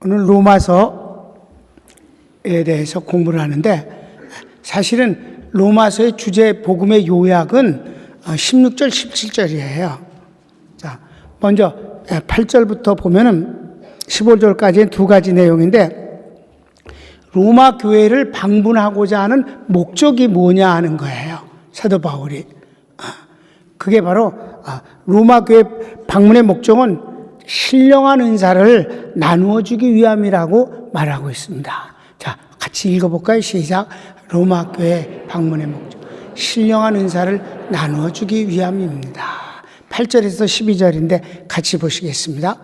오늘 로마서에 대해서 공부를 하는데, 사실은 로마서의 주제 복음의 요약은 16절, 17절이에요. 자, 먼저 8절부터 보면은 15절까지의 두 가지 내용인데, 로마 교회를 방문하고자 하는 목적이 뭐냐 하는 거예요. 사도 바울이. 그게 바로 로마 교회 방문의 목적은 신령한 은사를 나누어 주기 위함이라고 말하고 있습니다. 자, 같이 읽어볼까요? 시작. 로마 교회 방문의 목적. 신령한 은사를 나누어 주기 위함입니다. 8절에서 12절인데 같이 보시겠습니다.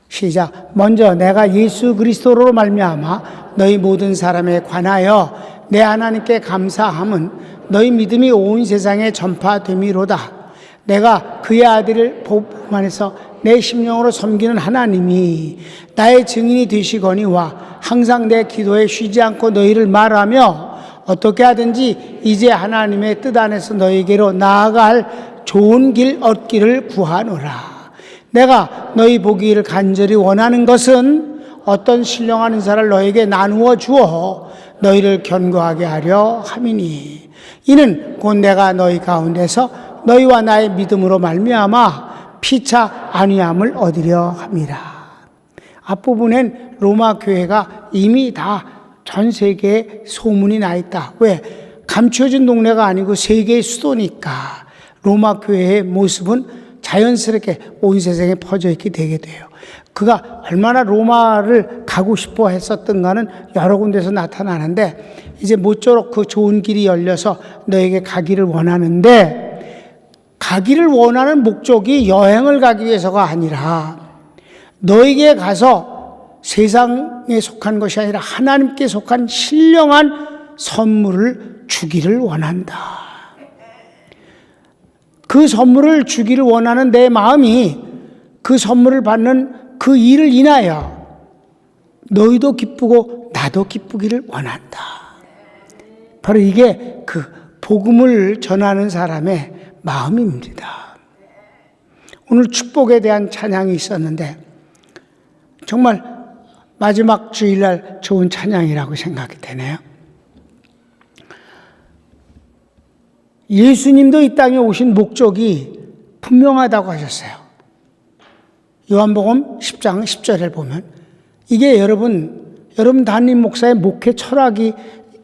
시작. 먼저 내가 예수 그리스도로 말미암아 너희 모든 사람에 관하여 내 하나님께 감사함은 너희 믿음이 온 세상에 전파됨이로다. 내가 그의 아들을 복음안에서 내 심령으로 섬기는 하나님이 나의 증인이 되시거니와 항상 내 기도에 쉬지 않고 너희를 말하며 어떻게 하든지 이제 하나님의 뜻 안에서 너희에게로 나아갈 좋은 길 얻기를 구하노라. 내가 너희 보기를 간절히 원하는 것은 어떤 신령한 은사를 너에게 나누어 주어 너희를 견고하게 하려 함이니 이는 곧 내가 너희 가운데서 너희와 나의 믿음으로 말미암아 피차 안위함을 얻으려 함이라. 앞부분엔 로마 교회가 이미 다 전 세계에 소문이 나 있다. 왜? 감춰진 동네가 아니고 세계의 수도니까 로마 교회의 모습은 자연스럽게 온 세상에 퍼져 있게 되게 돼요. 그가 얼마나 로마를 가고 싶어 했었던가는 여러 군데서 나타나는데, 이제 모쪼록 그 좋은 길이 열려서 너에게 가기를 원하는데, 가기를 원하는 목적이 여행을 가기 위해서가 아니라 너에게 가서 세상에 속한 것이 아니라 하나님께 속한 신령한 선물을 주기를 원한다. 그 선물을 주기를 원하는 내 마음이 그 선물을 받는 그 일을 인하여 너희도 기쁘고 나도 기쁘기를 원한다. 바로 이게 그 복음을 전하는 사람의 마음입니다. 오늘 축복에 대한 찬양이 있었는데 정말 마지막 주일날 좋은 찬양이라고 생각이 되네요. 예수님도 이 땅에 오신 목적이 분명하다고 하셨어요. 요한복음 10장 10절을 보면 이게 여러분 담임 목사의 목회 철학이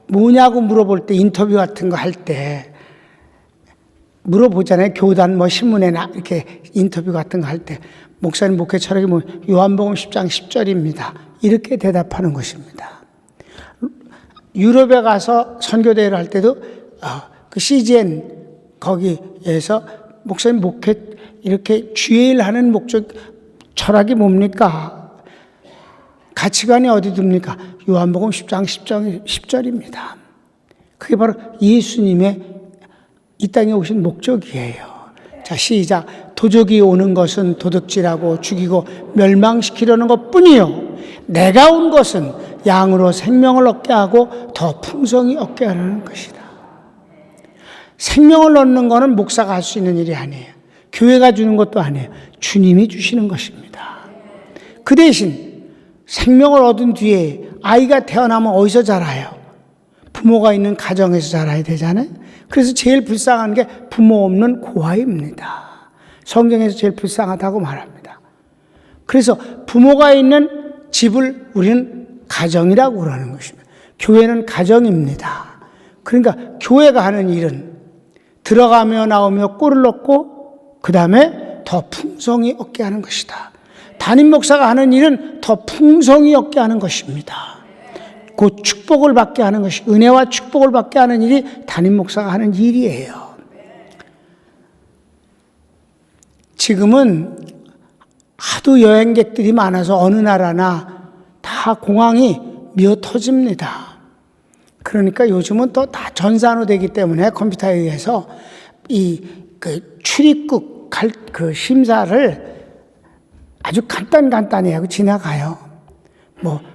뭐냐고 물어볼 때, 인터뷰 같은 거 할 때 물어보잖아요. 교단 신문에 이렇게 인터뷰 같은 거 할 때 목사님 목회 철학이 요한복음 10장 10절입니다. 이렇게 대답하는 것입니다. 유럽에 가서 선교대회를 할 때도 그 CGN 거기에서 목사님 목회 이렇게 주일하는 목적 철학이 뭡니까? 가치관이 어디 둡니까? 요한복음 10장 10절입니다. 그게 바로 예수님의 이 땅에 오신 목적이에요. 자, 시작. 도적이 오는 것은 도둑질하고 죽이고 멸망시키려는 것뿐이요 내가 온 것은 양으로 생명을 얻게 하고 더 풍성히 얻게 하려는 것이다. 생명을 얻는 것은 목사가 할 수 있는 일이 아니에요. 교회가 주는 것도 아니에요. 주님이 주시는 것입니다. 그 대신 생명을 얻은 뒤에 아이가 태어나면 어디서 자라요? 부모가 있는 가정에서 자라야 되잖아요. 그래서 제일 불쌍한 게 부모 없는 고아입니다. 성경에서 제일 불쌍하다고 말합니다. 그래서 부모가 있는 집을 우리는 가정이라고 그러는 것입니다. 교회는 가정입니다. 그러니까 교회가 하는 일은 들어가며 나오며 꼴을 넣고 그 다음에 더 풍성히 얻게 하는 것이다. 담임 목사가 하는 일은 더 풍성히 얻게 하는 것입니다. 곧 축복을 받게 하는 것이, 은혜와 축복을 받게 하는 일이 담임 목사가 하는 일이에요. 지금은 하도 여행객들이 많아서 어느 나라나 다 공항이 미어 터집니다. 그러니까 요즘은 또 다 전산화 되기 때문에 컴퓨터에 의해서 출입국 심사를 아주 간단히 하고 지나가요.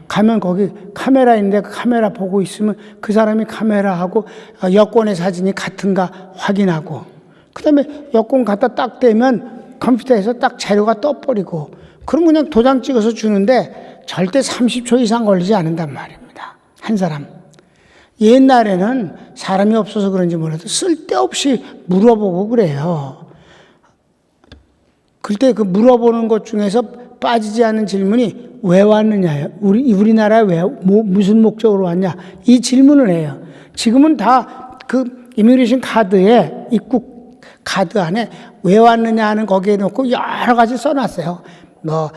가면 거기 카메라 있는데 그 카메라 보고 있으면 그 사람이 카메라하고 여권의 사진이 같은가 확인하고, 그 다음에 여권 갖다 딱 대면 컴퓨터에서 딱 자료가 떠버리고, 그럼 그냥 도장 찍어서 주는데 절대 30초 이상 걸리지 않는단 말입니다. 한 사람. 옛날에는 사람이 없어서 그런지 몰라도 쓸데없이 물어보고 그래요. 그때 그 물어보는 것 중에서 빠지지 않는 질문이 왜 왔느냐요? 우리나라에 무슨 목적으로 왔냐? 이 질문을 해요. 지금은 다 그 이미그레이션 카드에 입국 카드 안에 왜 왔느냐 하는 거기에 놓고 여러 가지 써놨어요. 뭐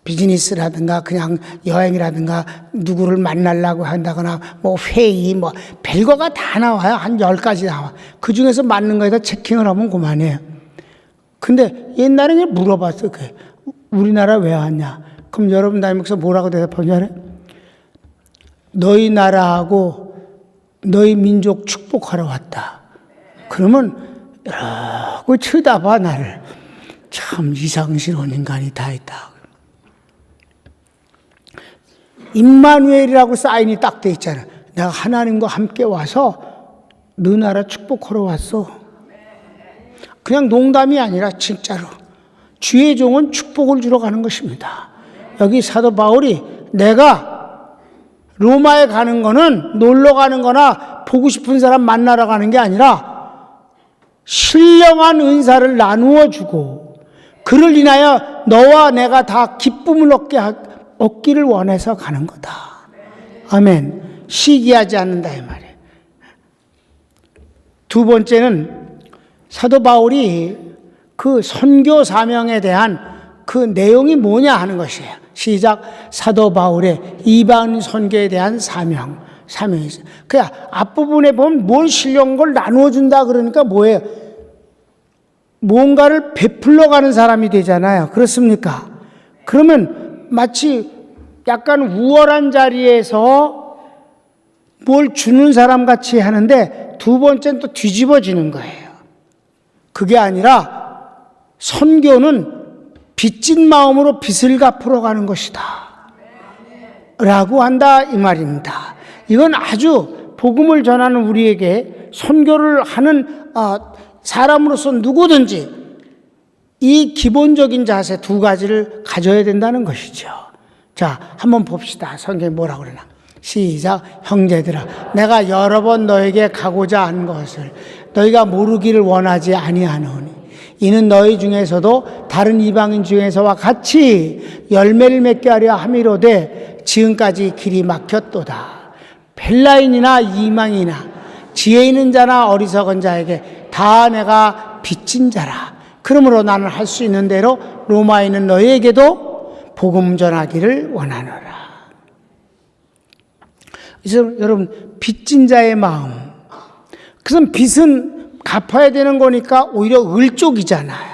비즈니스라든가 그냥 여행이라든가 누구를 만나려고 한다거나 뭐 회의 뭐 별거가 다 나와요. 한 10가지 나와. 그 중에서 맞는 거에다 체킹을 하면 그만해요. 근데 옛날에 그냥 물어봤어요. 우리나라 왜 왔냐? 그럼 여러분 다니면서 뭐라고 대답하냐? 너희 나라하고 너희 민족 축복하러 왔다. 그러면 이러고 쳐다봐 나를. 참 이상스러운 인간이 다 있다. 임마누엘이라고 사인이 딱 돼 있잖아. 내가 하나님과 함께 와서 너 나라 축복하러 왔어. 그냥 농담이 아니라 진짜로. 주의 종은 축복을 주러 가는 것입니다. 여기 사도 바울이 내가 로마에 가는 거는 놀러 가는 거나 보고 싶은 사람 만나러 가는 게 아니라 신령한 은사를 나누어 주고 그를 인하여 너와 내가 다 기쁨을 얻기를 원해서 가는 거다. 아멘. 시기하지 않는다 이 말이에요. 두 번째는 사도 바울이 그 선교 사명에 대한 그 내용이 뭐냐 하는 것이에요. 시작. 사도 바울의 이방 선교에 대한 사명이 있어요. 그냥 앞부분에 보면 뭘 신령한 걸 나누어 준다 그러니까 뭐예요? 뭔가를 베풀러 가는 사람이 되잖아요. 그렇습니까? 그러면 마치 약간 우월한 자리에서 뭘 주는 사람 같이 하는데 두 번째는 또 뒤집어지는 거예요. 그게 아니라 선교는 빚진 마음으로 빚을 갚으러 가는 것이다 라고 한다 이 말입니다. 이건 아주 복음을 전하는 우리에게 선교를 하는 사람으로서 누구든지 이 기본적인 자세 두 가지를 가져야 된다는 것이죠. 자, 한번 봅시다. 성경이 뭐라고 그러나. 시작. 형제들아, 내가 여러 번 너에게 가고자 한 것을 너희가 모르기를 원하지 아니하노니 이는 너희 중에서도 다른 이방인 중에서와 같이 열매를 맺게 하려 함이로되 지금까지 길이 막혔도다. 헬라인이나 이방인이나 지혜 있는 자나 어리석은 자에게 다 내가 빚진 자라. 그러므로 나는 할 수 있는 대로 로마에 있는 너희에게도 복음 전하기를 원하노라. 그래서 여러분 빚진 자의 마음. 그래서 빚은 갚아야 되는 거니까 오히려 을쪽이잖아요.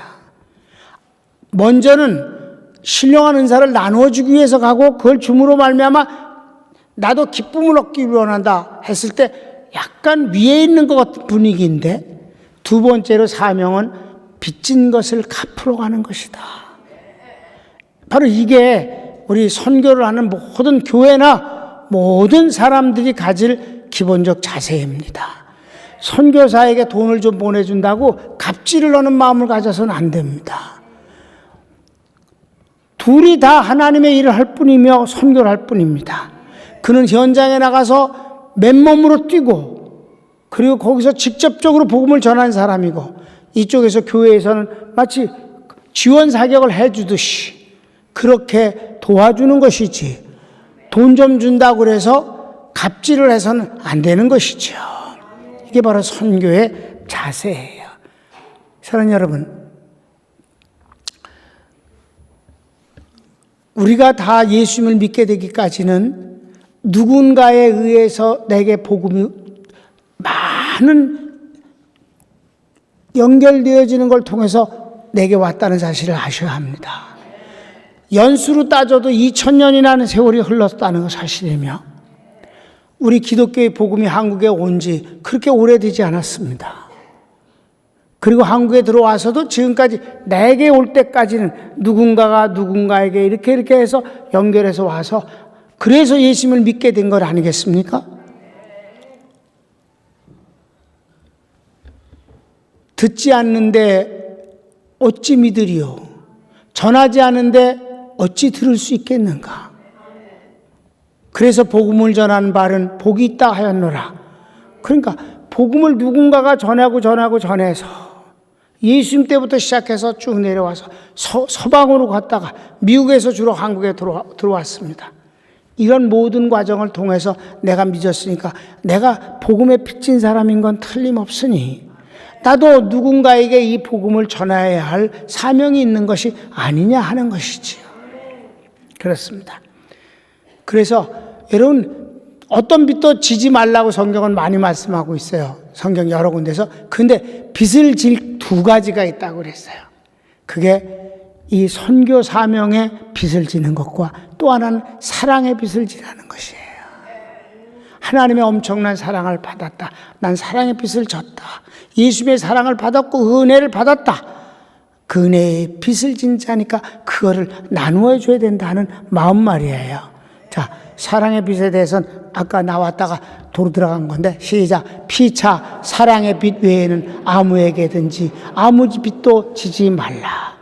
먼저는 신령한 은사를 나누어주기 위해서 가고 그걸 줌으로 말미암아 나도 기쁨을 얻기 원한다 했을 때 약간 위에 있는 것 같은 분위기인데 두 번째로 사명은 빚진 것을 갚으러 가는 것이다. 바로 이게 우리 선교를 하는 모든 교회나 모든 사람들이 가질 기본적 자세입니다. 선교사에게 돈을 좀 보내준다고 갑질을 하는 마음을 가져서는 안 됩니다. 둘이 다 하나님의 일을 할 뿐이며 선교를 할 뿐입니다. 그는 현장에 나가서 맨몸으로 뛰고 그리고 거기서 직접적으로 복음을 전한 사람이고 이쪽에서 교회에서는 마치 지원 사격을 해주듯이 그렇게 도와주는 것이지 돈 좀 준다고 해서 갑질을 해서는 안 되는 것이죠. 이게 바로 선교의 자세예요. 사랑하는 여러분, 우리가 다 예수님을 믿게 되기까지는 누군가에 의해서 내게 복음이 많은 연결되어지는 걸 통해서 내게 왔다는 사실을 아셔야 합니다. 연수로 따져도 2000년이라는 세월이 흘렀다는 것 사실이며 우리 기독교의 복음이 한국에 온 지 그렇게 오래되지 않았습니다. 그리고 한국에 들어와서도 지금까지 내게 올 때까지는 누군가가 누군가에게 이렇게 해서 연결해서 와서 그래서 예수님을 믿게 된 것 아니겠습니까? 듣지 않는데 어찌 믿으리요? 전하지 않는데 어찌 들을 수 있겠는가? 그래서 복음을 전하는 바는 복이 있다 하였노라. 그러니까 복음을 누군가가 전해서 예수님 때부터 시작해서 쭉 내려와서 서방으로 갔다가 미국에서 주로 한국에 들어왔습니다. 이런 모든 과정을 통해서 내가 믿었으니까 내가 복음에 빚진 사람인 건 틀림없으니 나도 누군가에게 이 복음을 전해야 할 사명이 있는 것이 아니냐 하는 것이지요. 그렇습니다. 그래서 여러분 어떤 빚도 지지 말라고 성경은 많이 말씀하고 있어요. 성경 여러 군데서. 근데 빚을 질 두 가지가 있다고 그랬어요. 그게 이 선교 사명의 빚을 지는 것과 또 하나는 사랑의 빚을 지라는 것이에요. 하나님의 엄청난 사랑을 받았다. 난 사랑의 빚을 졌다. 예수님의 사랑을 받았고 은혜를 받았다. 그 은혜의 빚을 진 자니까 그거를 나누어 줘야 된다는 마음 말이에요. 자, 사랑의 빚에 대해서는 아까 나왔다가 도로 들어간 건데 시작. 피차 사랑의 빚 외에는 아무에게든지 아무 빚도 지지 말라.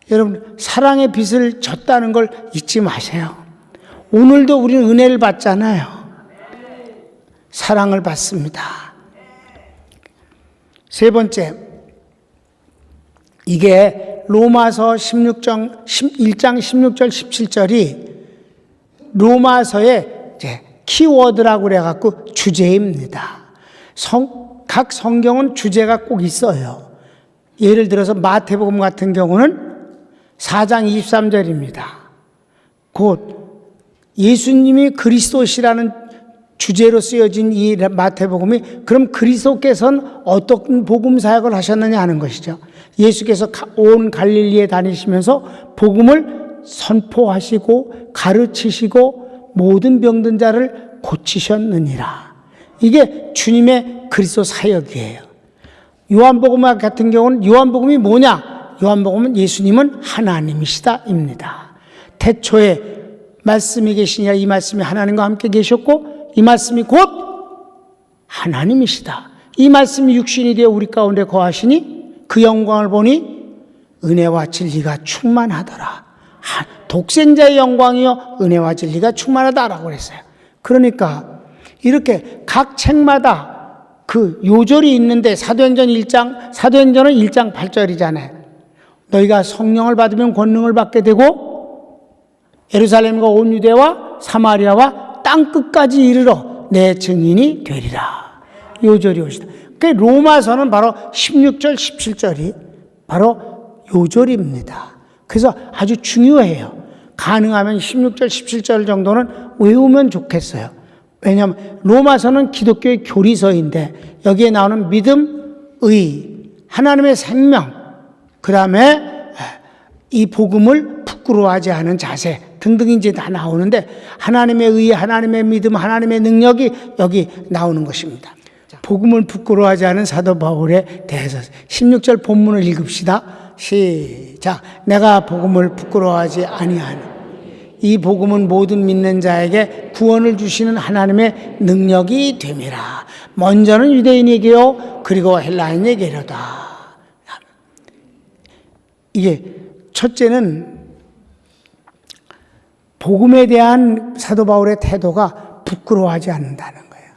여러분 사랑의 빚을 졌다는 걸 잊지 마세요. 오늘도 우리는 은혜를 받잖아요. 사랑을 받습니다. 세 번째, 이게 로마서 1장 16절 17절이 로마서의 이제 키워드라고 그래갖고 주제입니다. 각 성경은 주제가 꼭 있어요. 예를 들어서 마태복음 같은 경우는 4장 23절입니다. 곧 예수님이 그리스도시라는 주제로 쓰여진 이 마태복음이 그럼 그리스도께서는 어떤 복음 사역을 하셨느냐 하는 것이죠. 예수께서 온 갈릴리에 다니시면서 복음을 선포하시고 가르치시고 모든 병든 자를 고치셨느니라. 이게 주님의 그리스도 사역이에요. 요한복음 같은 경우는 요한복음이 뭐냐? 요한복음은 예수님은 하나님이시다입니다. 태초에 말씀이 계시냐, 이 말씀이 하나님과 함께 계셨고 이 말씀이 곧 하나님이시다. 이 말씀이 육신이 되어 우리 가운데 거하시니 그 영광을 보니 은혜와 진리가 충만하더라. 독생자의 영광이요 은혜와 진리가 충만하다라고 그랬어요. 그러니까 이렇게 각 책마다 그 요절이 있는데 사도행전은 1장 8절이잖아요. 너희가 성령을 받으면 권능을 받게 되고 예루살렘과 온 유대와 사마리아와 땅 끝까지 이르러 내 증인이 되리라. 요절이 오시다. 그 로마서는 바로 16절 17절이 바로 요절입니다. 그래서 아주 중요해요. 가능하면 16절 17절 정도는 외우면 좋겠어요. 왜냐하면 로마서는 기독교의 교리서인데 여기에 나오는 믿음, 의, 하나님의 생명, 그 다음에 이 복음을 부끄러워하지 않은 자세 등등이 이제 다 나오는데 하나님의 의, 하나님의 믿음, 하나님의 능력이 여기 나오는 것입니다. 복음을 부끄러워하지 않은 사도 바울에 대해서 16절 본문을 읽읍시다. 시작. 내가 복음을 부끄러워하지 아니하는 이 복음은 모든 믿는 자에게 구원을 주시는 하나님의 능력이 됨이라. 먼저는 유대인에게요 그리고 헬라인에게로다. 이게 첫째는 복음에 대한 사도 바울의 태도가 부끄러워하지 않는다는 거예요.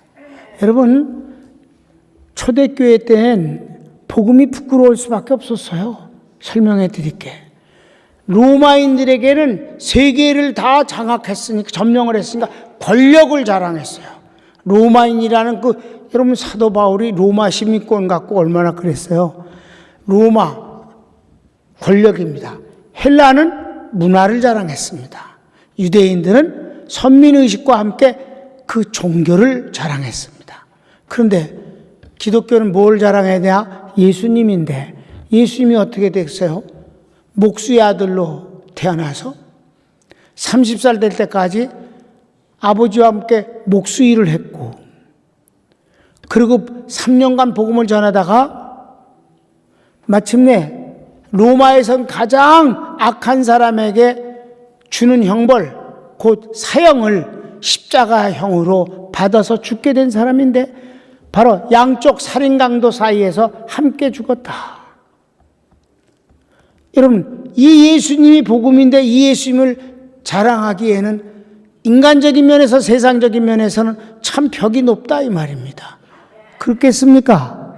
여러분 초대교회 때는 복음이 부끄러울 수밖에 없었어요. 설명해 드릴게. 로마인들에게는 세계를 다 장악했으니까, 점령을 했으니까 권력을 자랑했어요. 로마인이라는 여러분 사도 바울이 로마 시민권 갖고 얼마나 그랬어요. 로마 권력입니다. 헬라는 문화를 자랑했습니다. 유대인들은 선민의식과 함께 그 종교를 자랑했습니다. 그런데 기독교는 뭘 자랑해야 되냐? 예수님인데 예수님이 어떻게 됐어요? 목수의 아들로 태어나서 30살 될 때까지 아버지와 함께 목수 일을 했고 그리고 3년간 복음을 전하다가 마침내 로마에선 가장 악한 사람에게 주는 형벌, 곧 사형을 십자가형으로 받아서 죽게 된 사람인데 바로 양쪽 살인강도 사이에서 함께 죽었다. 여러분, 이 예수님이 복음인데 이 예수님을 자랑하기에는 인간적인 면에서 세상적인 면에서는 참 벽이 높다 이 말입니다. 그렇겠습니까?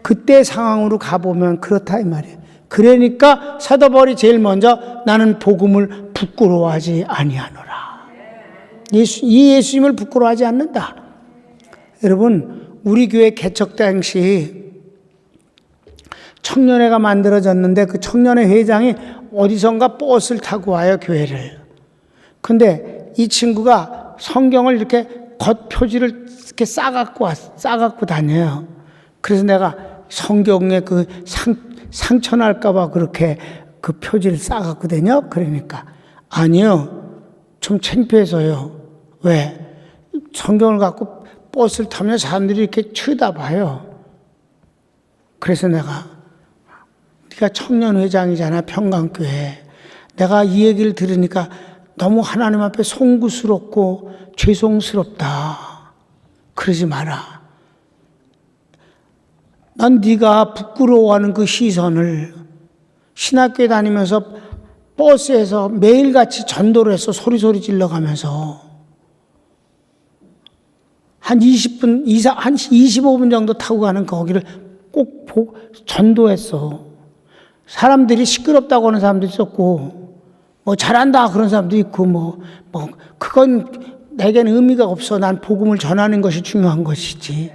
그때 상황으로 가보면 그렇다 이 말이에요. 그러니까 사도 바울이 제일 먼저 나는 복음을 부끄러워하지 아니하노라. 이 예수님을 부끄러워하지 않는다. 여러분, 우리 교회 개척 당시 청년회가 만들어졌는데 그 청년회 회장이 어디선가 버스를 타고 와요, 교회를. 근데 이 친구가 성경을 이렇게 겉표지를 이렇게 싸갖고 다녀요. 그래서 내가 성경에 그 상처 날까봐 그렇게 그 표지를 싸갖고 다녀? 그러니까 아니요, 좀 창피해서요. 왜? 성경을 갖고 버스를 타면 사람들이 이렇게 쳐다봐요. 그래서 내가 네가 청년회장이잖아, 평강교회. 내가 이 얘기를 들으니까 너무 하나님 앞에 송구스럽고 죄송스럽다. 그러지 마라. 난 네가 부끄러워하는 그 시선을 신학교에 다니면서 버스에서 매일같이 전도를 해서 소리소리 질러가면서 한 20분, 한 25분 정도 타고 가는 거기를 꼭 전도했어. 사람들이 시끄럽다고 하는 사람도 있었고, 뭐 잘한다 그런 사람도 있고, 그건 내게는 의미가 없어. 난 복음을 전하는 것이 중요한 것이지.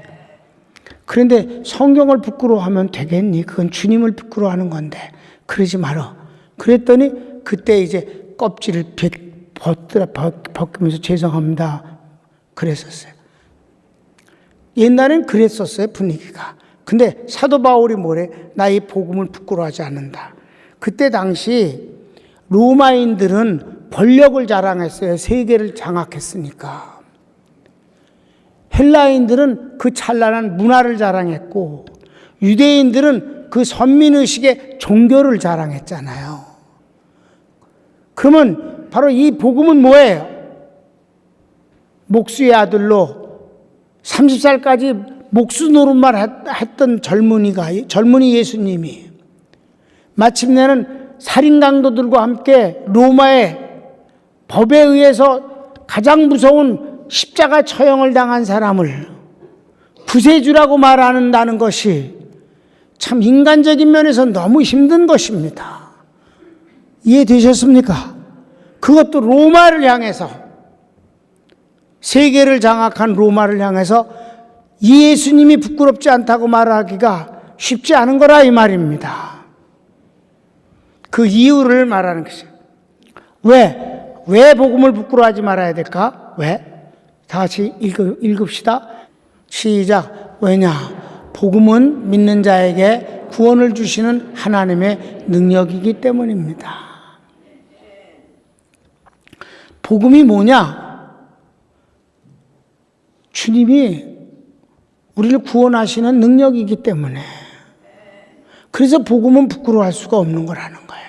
그런데 성경을 부끄러워하면 되겠니? 그건 주님을 부끄러워하는 건데. 그러지 말어. 그랬더니 그때 이제 껍질을 벗기면서 죄송합니다. 그랬었어요. 옛날엔 그랬었어요, 분위기가. 근데 사도 바울이 뭐래? 나 이 복음을 부끄러워하지 않는다. 그때 당시 로마인들은 권력을 자랑했어요. 세계를 장악했으니까. 헬라인들은 그 찬란한 문화를 자랑했고, 유대인들은 그 선민의식의 종교를 자랑했잖아요. 그러면 바로 이 복음은 뭐예요? 목수의 아들로 30살까지 목수 노릇만 했던 젊은이 예수님이 마침내는 살인 강도들과 함께 로마의 법에 의해서 가장 무서운 십자가 처형을 당한 사람을 구세주라고 말한다는 것이 참 인간적인 면에서 너무 힘든 것입니다. 이해되셨습니까? 그것도 로마를 향해서, 세계를 장악한 로마를 향해서 예수님이 부끄럽지 않다고 말하기가 쉽지 않은 거라 이 말입니다. 그 이유를 말하는 것이에요. 왜 복음을 부끄러워하지 말아야 될까? 왜? 다 같이 읽읍시다. 시작. 왜냐? 복음은 믿는 자에게 구원을 주시는 하나님의 능력이기 때문입니다. 복음이 뭐냐? 주님이 우리를 구원하시는 능력이기 때문에. 그래서 복음은 부끄러워할 수가 없는 거라는 거예요.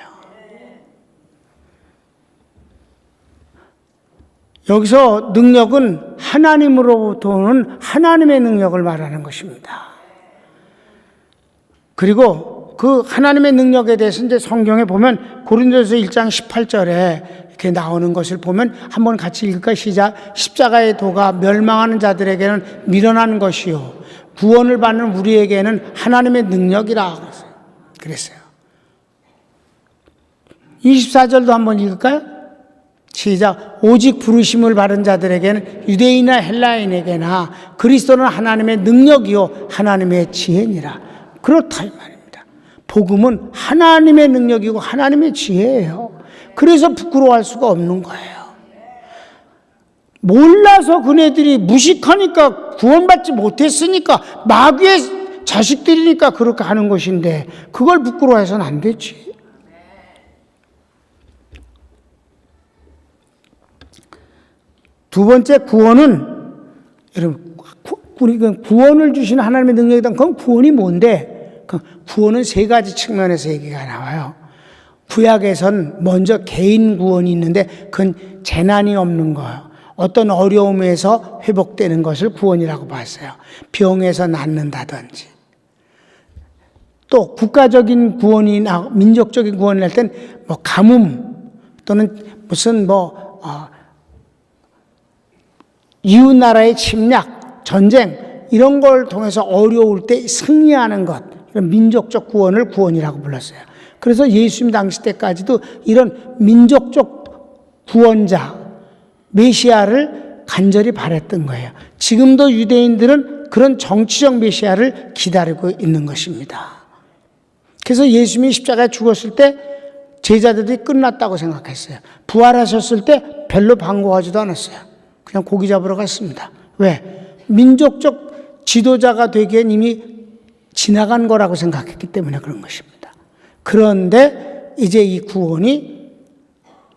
여기서 능력은 하나님으로부터 오는 하나님의 능력을 말하는 것입니다. 그리고 그 하나님의 능력에 대해서 이제 성경에 보면 고린도서 1장 18절에 이렇게 나오는 것을 보면 한번 같이 읽을까요? 시작. 십자가의 도가 멸망하는 자들에게는 미련한 것이요 구원을 받는 우리에게는 하나님의 능력이라 그랬어요. 24절도 한번 읽을까요? 시작. 오직 부르심을 받은 자들에게는 유대인이나 헬라인에게나 그리스도는 하나님의 능력이요 하나님의 지혜니라. 그렇다 이 말입니다. 복음은 하나님의 능력이고 하나님의 지혜예요. 그래서 부끄러워할 수가 없는 거예요. 몰라서 그네들이 무식하니까 구원받지 못했으니까 마귀의 자식들이니까 그렇게 하는 것인데 그걸 부끄러워해서는 안 되지. 두 번째 구원은, 여러분, 우리가 구원을 주시는 하나님의 능력이다. 그럼 구원이 뭔데? 구원은 세 가지 측면에서 얘기가 나와요. 구약에선 먼저 개인 구원이 있는데 그건 재난이 없는 거예요. 어떤 어려움에서 회복되는 것을 구원이라고 봤어요. 병에서 낫는다든지. 또 국가적인 구원이나 민족적인 구원을 할 땐 뭐 가뭄 또는 무슨 이웃 나라의 침략, 전쟁 이런 걸 통해서 어려울 때 승리하는 것, 이런 민족적 구원을 구원이라고 불렀어요. 그래서 예수님 당시 때까지도 이런 민족적 구원자, 메시아를 간절히 바랬던 거예요. 지금도 유대인들은 그런 정치적 메시아를 기다리고 있는 것입니다. 그래서 예수님이 십자가에 죽었을 때 제자들이 끝났다고 생각했어요. 부활하셨을 때 별로 반가워하지도 않았어요. 그냥 고기 잡으러 갔습니다. 왜? 민족적 지도자가 되기엔 이미 지나간 거라고 생각했기 때문에 그런 것입니다. 그런데 이제 이 구원이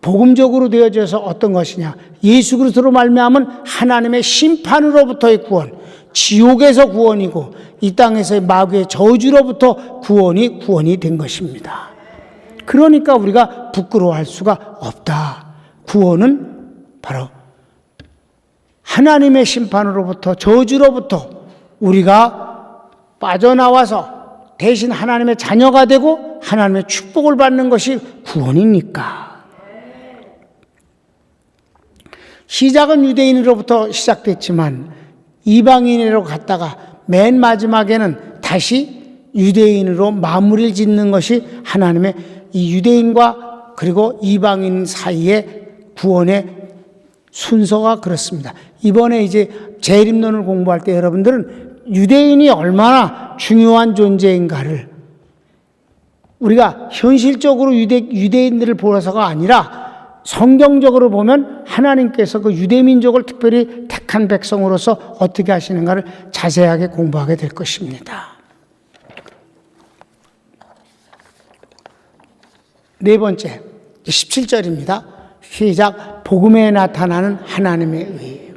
복음적으로 되어져서 어떤 것이냐? 예수 그리스도로 말미암은 하나님의 심판으로부터의 구원, 지옥에서 구원이고 이 땅에서의 마귀의 저주로부터 구원이 된 것입니다. 그러니까 우리가 부끄러워할 수가 없다. 구원은 바로 하나님의 심판으로부터 저주로부터 우리가 빠져나와서 대신 하나님의 자녀가 되고 하나님의 축복을 받는 것이 구원이니까. 시작은 유대인으로부터 시작됐지만 이방인으로 갔다가 맨 마지막에는 다시 유대인으로 마무리를 짓는 것이 하나님의 이 유대인과 그리고 이방인 사이의 구원의 순서가 그렇습니다. 이번에 이제 재림론을 공부할 때 여러분들은 유대인이 얼마나 중요한 존재인가를 우리가 현실적으로 유대인들을 보아서가 아니라 성경적으로 보면 하나님께서 그 유대민족을 특별히 택한 백성으로서 어떻게 하시는가를 자세하게 공부하게 될 것입니다. 네 번째, 17절입니다. 시작. 복음에 나타나는 하나님의 의.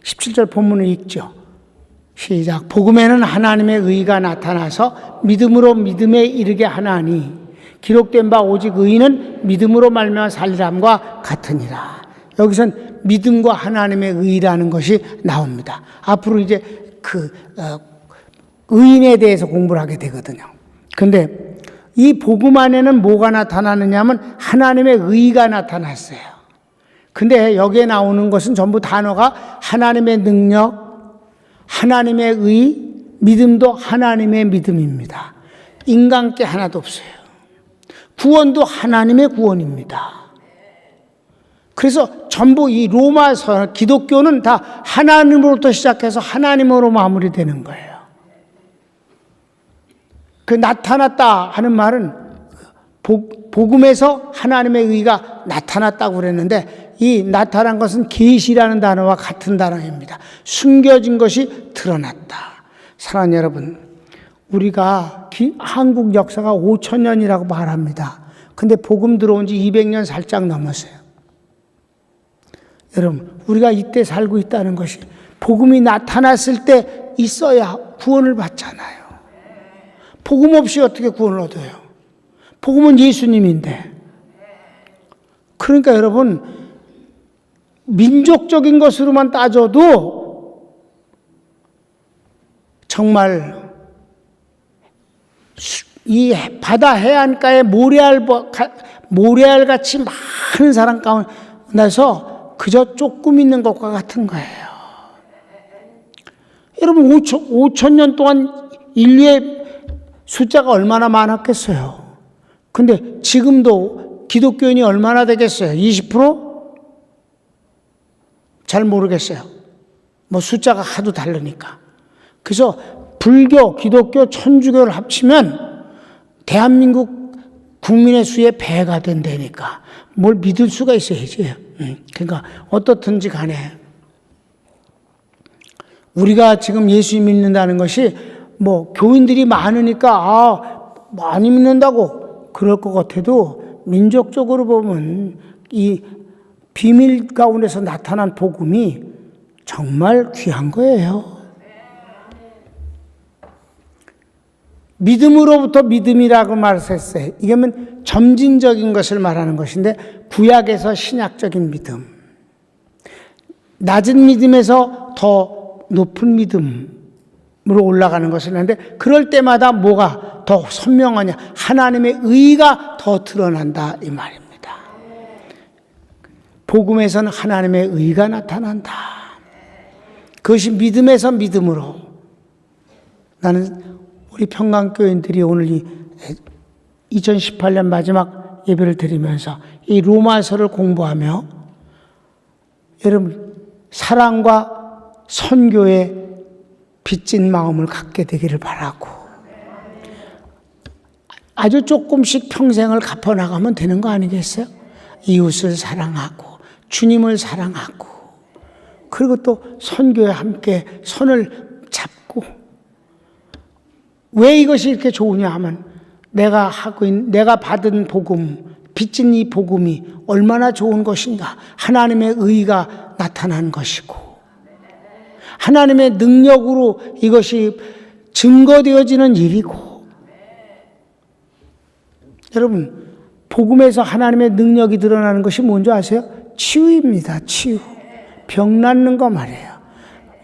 17절 본문을 읽죠. 시작. 복음에는 하나님의 의가 나타나서 믿음으로 믿음에 이르게 하나니 기록된 바 오직 의인은 믿음으로 말미암아 살리람과 같으니라. 여기선 믿음과 하나님의 의라는 것이 나옵니다. 앞으로 이제 의인에 대해서 공부를 하게 되거든요. 근데 이 복음 안에는 뭐가 나타나느냐 하면 하나님의 의가 나타났어요. 근데 여기에 나오는 것은 전부 단어가 하나님의 능력, 하나님의 의, 믿음도 하나님의 믿음입니다. 인간 게 하나도 없어요. 구원도 하나님의 구원입니다. 그래서 전부 이 로마서, 기독교는 다 하나님으로부터 시작해서 하나님으로 마무리되는 거예요. 그 나타났다 하는 말은 복음에서 하나님의 의가 나타났다고 그랬는데 이 나타난 것은 계시라는 단어와 같은 단어입니다. 숨겨진 것이 드러났다. 사랑하는 여러분, 우리가 한국 역사가 5,000년이라고 말합니다. 근데 복음 들어온 지 200년 살짝 넘었어요. 여러분, 우리가 이때 살고 있다는 것이 복음이 나타났을 때 있어야 구원을 받잖아요. 복음 없이 어떻게 구원을 얻어요? 복음은 예수님인데. 그러니까 여러분, 민족적인 것으로만 따져도 정말 이 바다 해안가에 모래알같이 많은 사람 가운데서 그저 조금 있는 것과 같은 거예요. 여러분 5천 년 동안 인류의 숫자가 얼마나 많았겠어요. 근데 지금도 기독교인이 얼마나 되겠어요? 20%? 잘 모르겠어요. 뭐 숫자가 하도 다르니까. 그래서 불교, 기독교, 천주교를 합치면 대한민국 국민의 수의 배가 된다니까. 뭘 믿을 수가 있어야지. 그러니까 어떻든지 간에 우리가 지금 예수 믿는다는 것이 뭐 교인들이 많으니까 많이 믿는다고 그럴 것 같아도 민족적으로 보면 이 비밀 가운데서 나타난 복음이 정말 귀한 거예요. 믿음으로부터 믿음이라고 말했어요. 이게면 점진적인 것을 말하는 것인데 구약에서 신약적인 믿음, 낮은 믿음에서 더 높은 믿음으로 올라가는 것을 하는데 그럴 때마다 뭐가 더 선명하냐? 하나님의 의가 더 드러난다 이 말입니다. 복음에서는 하나님의 의가 나타난다. 그것이 믿음에서 믿음으로. 나는 우리 평강교인들이 오늘 이 2018년 마지막 예배를 드리면서 이 로마서를 공부하며 여러분 사랑과 선교에 빚진 마음을 갖게 되기를 바라고, 아주 조금씩 평생을 갚아나가면 되는 거 아니겠어요? 이웃을 사랑하고 주님을 사랑하고 그리고 또 선교에 함께 손을 잡고. 왜 이것이 이렇게 좋으냐 하면 내가 받은 복음, 빚진 이 복음이 얼마나 좋은 것인가. 하나님의 의가 나타난 것이고 하나님의 능력으로 이것이 증거되어지는 일이고. 여러분 복음에서 하나님의 능력이 드러나는 것이 뭔지 아세요? 치유입니다. 치유. 병 낫는 거 말이에요.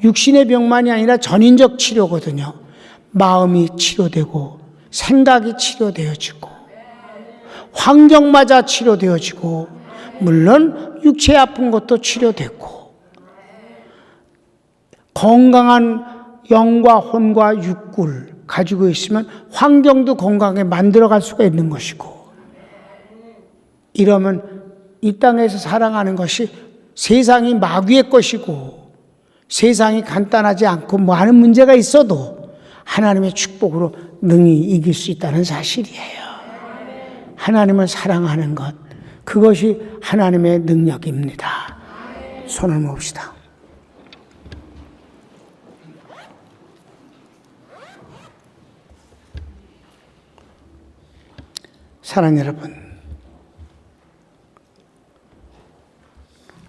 육신의 병만이 아니라 전인적 치료거든요. 마음이 치료되고 생각이 치료되어지고 환경마저 치료되어지고 물론 육체 아픈 것도 치료되고 건강한 영과 혼과 육구를 가지고 있으면 환경도 건강하게 만들어갈 수가 있는 것이고, 이러면 이 땅에서 살아가는 것이 세상이 마귀의 것이고 세상이 간단하지 않고 많은 문제가 있어도 하나님의 축복으로 능히 이길 수 있다는 사실이에요. 하나님을 사랑하는 것, 그것이 하나님의 능력입니다. 손을 모읍시다. 사랑하는 여러분,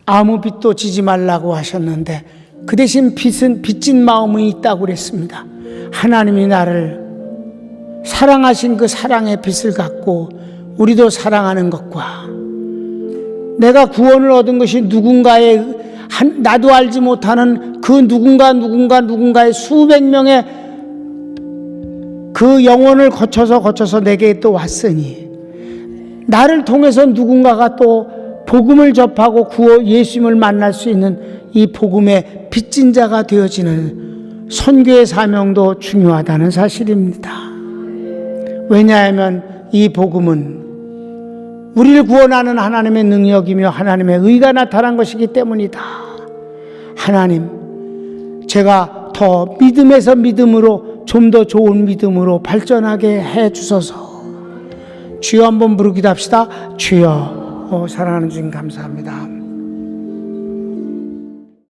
아무 빚도 지지 말라고 하셨는데 그 대신 빚진 마음이 있다고 그랬습니다. 하나님이 나를 사랑하신 그 사랑의 빚을 갖고 우리도 사랑하는 것과 내가 구원을 얻은 것이 누군가의 나도 알지 못하는 그 누군가의 수백 명의 그 영혼을 거쳐서 내게 또 왔으니 나를 통해서 누군가가 또 복음을 접하고 예수님을 만날 수 있는 이 복음의 빚진 자가 되어지는 선교의 사명도 중요하다는 사실입니다. 왜냐하면 이 복음은 우리를 구원하는 하나님의 능력이며 하나님의 의가 나타난 것이기 때문이다. 하나님, 제가 더 믿음에서 믿음으로 좀 더 좋은 믿음으로 발전하게 해 주소서. 주여 한번 부르기도 합시다. 주여. 사랑하는 주님 감사합니다.